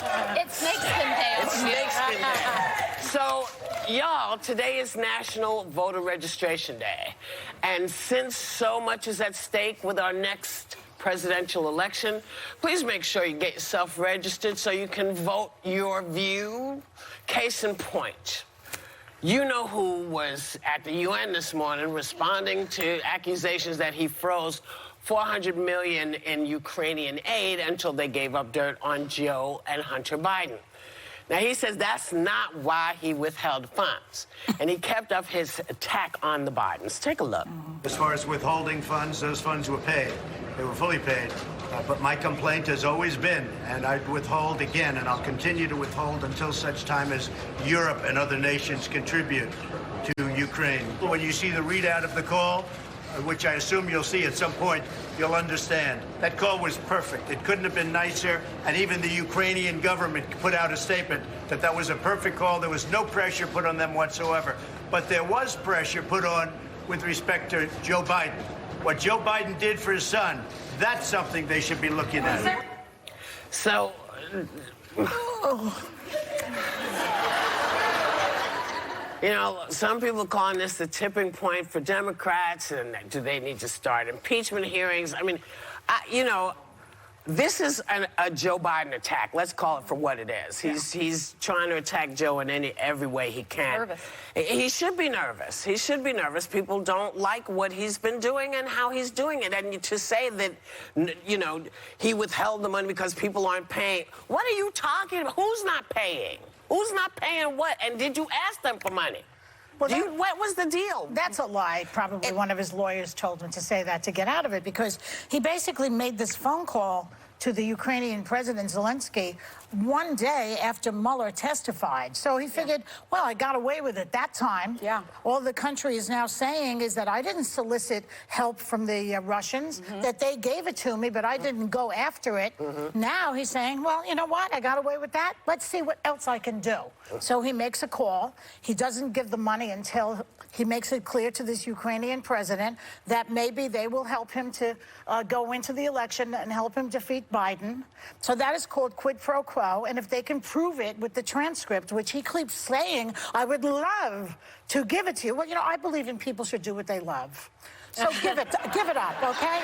It's Snakeskin Day. It's Snakeskin Day. So, y'all, today is National Voter Registration Day. And since so much is at stake with our next presidential election, please make sure you get yourself registered so you can vote your view. Case in point, you know who was at the UN this morning responding to accusations that he froze $400 million in Ukrainian aid until they gave up dirt on Joe and Hunter Biden. Now, he says that's not why he withheld funds, and he kept up his attack on the Bidens. Take a look. As far as withholding funds, those funds were paid. They were fully paid. But my complaint has always been, and I'd withhold again, and I'll continue to withhold until such time as Europe and other nations contribute to Ukraine. When you see the readout of the call, which I assume you'll see at some point, you'll understand. That call was perfect. It couldn't have been nicer, and even the Ukrainian government put out a statement that that was a perfect call. There was no pressure put on them whatsoever. But there was pressure put on with respect to Joe Biden. What Joe Biden did for his son, that's something they should be looking at. So, you know, some people calling this the tipping point for Democrats, and do they need to start impeachment hearings? I mean, you know, this is a Joe Biden attack. Let's call it for what it is. He's trying to attack Joe in every way he can. Nervous. He should be nervous. He should be nervous. People don't like what he's been doing and how he's doing it. And to say that, you know, he withheld the money because people aren't paying. What are you talking about? Who's not paying? Who's not paying what? And did you ask them for money? Well, What was the deal? That's a lie. Probably one of his lawyers told him to say that to get out of it, because he basically made this phone call to the Ukrainian President Zelensky one day after Mueller testified. So he figured, well, I got away with it that time. Yeah. All the country is now saying is that I didn't solicit help from the Russians, that they gave it to me, but I didn't go after it. Now he's saying, well, you know what? I got away with that. Let's see what else I can do. So he makes a call. He doesn't give the money until he makes it clear to this Ukrainian president that maybe they will help him to go into the election and help him defeat Biden. So that is called quid pro quo. And if they can prove it with the transcript, which he keeps saying, I would love to give it to you. Well, you know, I believe in people should do what they love. So give it up, okay?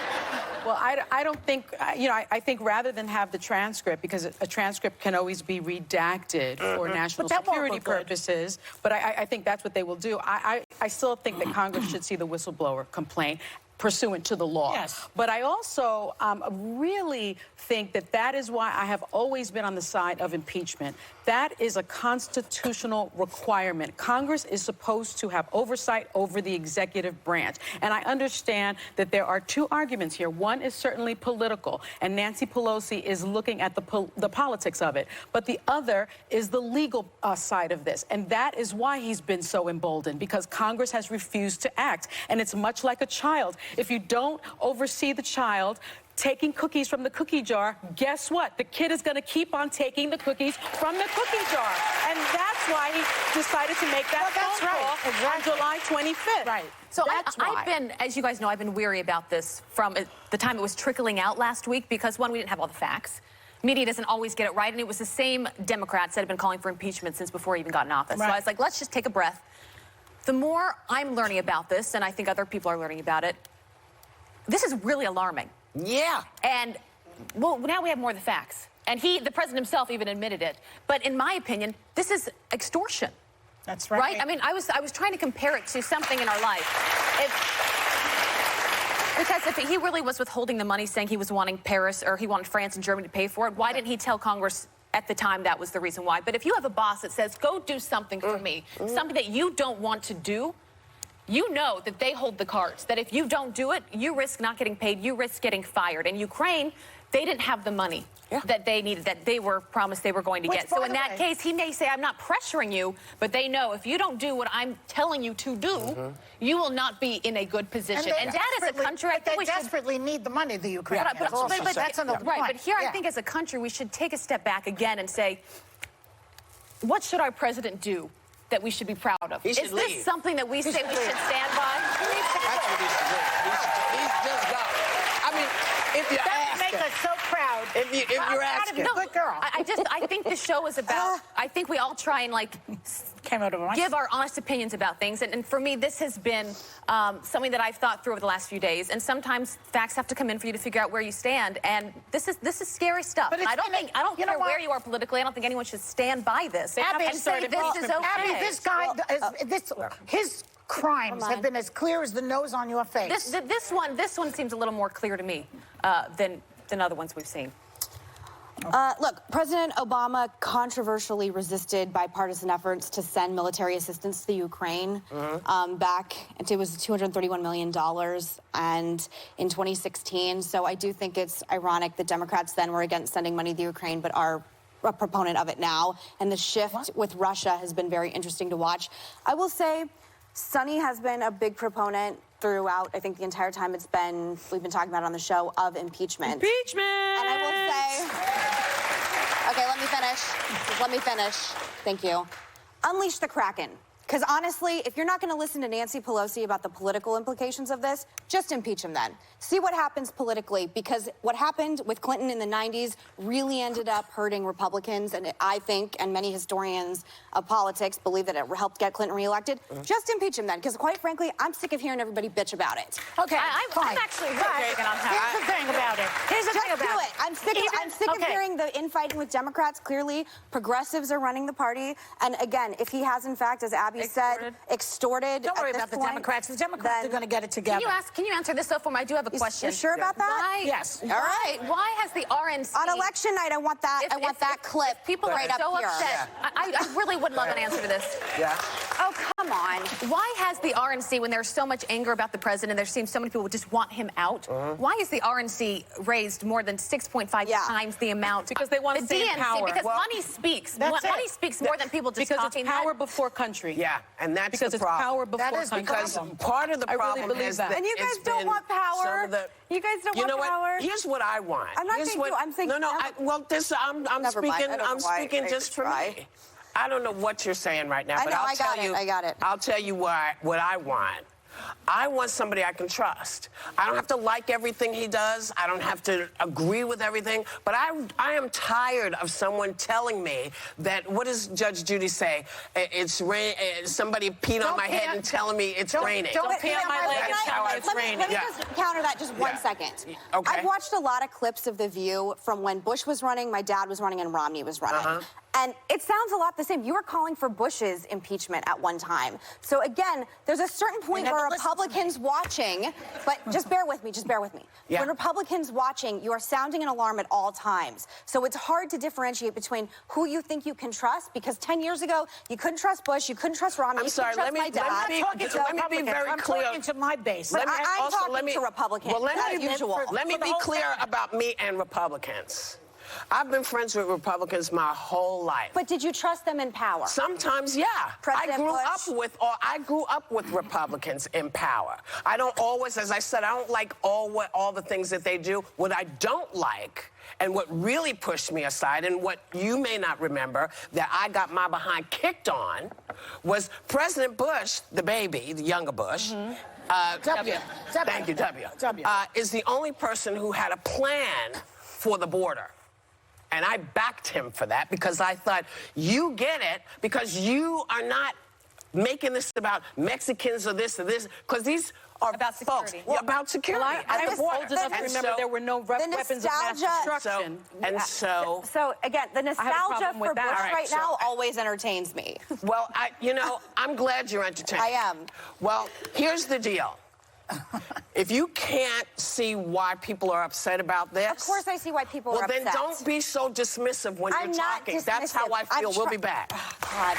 Well, I don't think, you know, I think rather than have the transcript, because a transcript can always be redacted for national security purposes, but I think that's what they will do. I still think that Congress should see the whistleblower complaint pursuant to the law. Yes. But I also really think that that is why I have always been on the side of impeachment. That is a constitutional requirement. Congress is supposed to have oversight over the executive branch. And I understand that there are two arguments here. One is certainly political, and Nancy Pelosi is looking at the politics of it. But the other is the legal side of this. And that is why he's been so emboldened, because Congress has refused to act. And it's much like a child. If you don't oversee the child taking cookies from the cookie jar, guess what? The kid is going to keep on taking the cookies from the cookie jar. And that's why he decided to make that phone call on July 25th. Right. So I've been, as you guys know, I've been weary about this from the time it was trickling out last week, because, one, we didn't have all the facts. Media doesn't always get it right, and it was the same Democrats that have been calling for impeachment since before he even got in office. Right. So I was like, let's just take a breath. The more I'm learning about this, and I think other people are learning about it, this is really alarming. Yeah. And, well, now we have more of the facts. And the president himself even admitted it. But in my opinion, this is extortion. That's right. Right? I mean, I was trying to compare it to something in our life. Because if he really was withholding the money, saying he was wanting Paris, or he wanted France and Germany to pay for it, why didn't he tell Congress at the time that was the reason why? But if you have a boss that says, go do something for me, something that you don't want to do, you know that they hold the cards, that if you don't do it, you risk not getting paid, you risk getting fired. And Ukraine, they didn't have the money that they needed, that they were promised they were going to get. So in that case, he may say, I'm not pressuring you, but they know if you don't do what I'm telling you to do, you will not be in a good position. And that is a country, I think we should... They desperately need the money, the Ukrainians. But that's another point. Right, but here I think as a country, we should take a step back again and say, what should our president do that we should be proud of? Is this something that we say we should stand by? That's what he should do. He's just got it. I mean, If you're That make asking. us so proud. If you're Proud of asking. you. Good girl. I think the show is about, I think we all try and like Came out of my give our honest opinions about things. And for me, this has been something that I've thought through over the last few days. And sometimes facts have to come in for you to figure out where you stand. And this is scary stuff. But And it's I don't been- think, I don't you know care what? where you are politically. I don't think anyone should stand by this Abby, and say this is okay. Abby, this guy, his crimes have been as clear as the nose on your face. This one seems a little more clear to me than other ones we've seen. Look, President Obama controversially resisted bipartisan efforts to send military assistance to the Ukraine back. It was $231 million and in 2016. So I do think it's ironic that Democrats then were against sending money to the Ukraine, but are a proponent of it now. And the shift with Russia has been very interesting to watch. I will say, Sunny has been a big proponent throughout, I think, the entire time we've been talking about it on the show, of impeachment. Impeachment! And I will say, okay, let me finish. Let me finish. Thank you. Unleash the Kraken. Because honestly, if you're not going to listen to Nancy Pelosi about the political implications of this, just impeach him then. See what happens politically, because what happened with Clinton in the 90s really ended up hurting Republicans, and I think, and many historians of politics believe that it helped get Clinton reelected. Just impeach him then, because quite frankly, I'm sick of hearing everybody bitch about it. Okay, I'm actually really taking on how. Here's the thing about it. Here's the thing Just about do it. I'm sick of hearing the infighting with Democrats. Clearly, progressives are running the party. And again, if he has, in fact, as Abby said, extorted. Don't worry at this about the point, Democrats. The Democrats are going to get it together. Can you answer this though for me? I do have a question. You're sure about that? Why, Yes. All right. Why has the RNC On election night, I want that. I want that clip. People right are up so here. upset. I really would love an answer to this. Yeah. Oh, come on. Why has the RNC, when there's so much anger about the president, there seems so many people just want him out, why has the RNC raised more than 6.5 times the amount? Because they want to the stay in DNC, power. because money speaks. That's Money it. speaks more than people just Because talking. it's power before country. Yeah, and that's Because the it's problem. power before That is the country. Because problem. part of the I really problem believe is that. that And you guys it's don't been want power. some of the- You guys don't You want know what? power. Here's what I want. I'm not Here's saying what, you. I'm saying no. I'm Never mind. speaking. I don't know I'm why speaking I just for try. me. I don't know what you're saying right now, I but know, I'll I got tell it, you. I got it. I'll tell you what I want. I want somebody I can trust. I don't have to like everything he does. I don't have to agree with everything. But I am tired of someone telling me that, what does Judge Judy say? It's rain. Somebody peed on Don't my pee head on- and telling me it's don't- raining. don't pee on my leg, That's how I- it's Let raining. me Yeah. just counter that just one Yeah. second. Okay. I've watched a lot of clips of The View from when Bush was running, my dad was running, and Romney was running. And it sounds a lot the same. You were calling for Bush's impeachment at one time. So again, there's a certain point never where listened to Republicans watching, but just bear with me, just bear with me. Yeah. When Republicans watching, you are sounding an alarm at all times. So it's hard to differentiate between who you think you can trust, because 10 years ago, you couldn't trust Bush, you couldn't trust Romney, I'm you sorry, couldn't trust my dad. let me be very I'm clear. talking to my base. But I'm talking to Republicans, Well, as usual. Let me For the be whole clear family. about me and Republicans. I've been friends with Republicans my whole life. But did you trust them in power? Sometimes, yeah. President I grew Bush? up with Republicans in power. I don't always, as I said, I don't like all the things that they do. What I don't like, and what really pushed me aside, and what you may not remember, that I got my behind kicked on, was President Bush, the baby, the younger Bush. W. Thank you, W. W. Is the only person who had a plan for the border. And I backed him for that, because I thought, you get it, because you are not making this about Mexicans or this, because these are About folks. security. Yeah, about security. Well, I at the was border. old enough to And remember there were no weapons of mass nostalgia- destruction. So again, the nostalgia problem with for Bush that. All right, right so now always entertains me. Well, I'm glad you're entertained. I am. Well, here's the deal. If you can't see why people are upset about this, Of course, I see why people well, are upset. then don't be so dismissive when I'm you're not talking. That's how dismissive. I feel. I'm We'll be back. God.